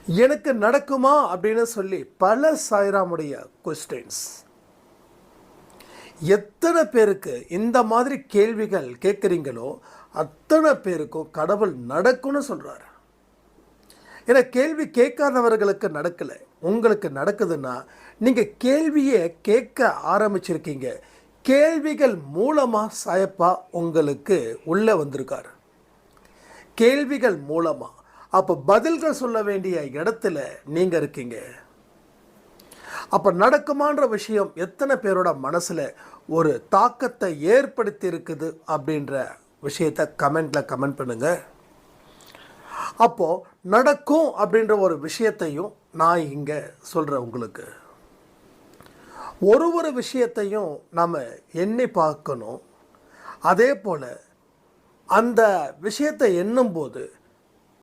எனக்கு நடக்குமா அப்படின்னு சொல்லி பல சாய்ராமுடைய கொஸ்டின்ஸ். எத்தனை பேருக்கு இந்த மாதிரி கேள்விகள் கேட்குறீங்களோ அத்தனை பேருக்கும் கடவுள் நடக்கும்னு சொல்கிறார். ஏன்னா கேள்வி கேட்காதவர்களுக்கு நடக்கலை, உங்களுக்கு நடக்குதுன்னா நீங்கள் கேள்வியை கேட்க ஆரம்பிச்சிருக்கீங்க. கேள்விகள் மூலமாக சாயப்பா உங்களுக்கு உள்ளே வந்திருக்காரு. கேள்விகள் மூலமாக அப்போ பதில்கள் சொல்ல வேண்டிய இடத்துல நீங்கள் இருக்கீங்க. அப்போ நடக்குமான்ற விஷயம் எத்தனை பேரோட மனசில் ஒரு தாக்கத்தை ஏற்படுத்தி இருக்குது அப்படின்ற விஷயத்தை கமெண்ட் பண்ணுங்கள். அப்போது நடக்கும் அப்படின்ற ஒரு விஷயத்தையும் நான் இங்கே சொல்கிறேன் உங்களுக்கு. ஒரு விஷயத்தையும் நாம் எண்ணி பார்க்கணும். அதே போல் அந்த விஷயத்தை எண்ணும்போது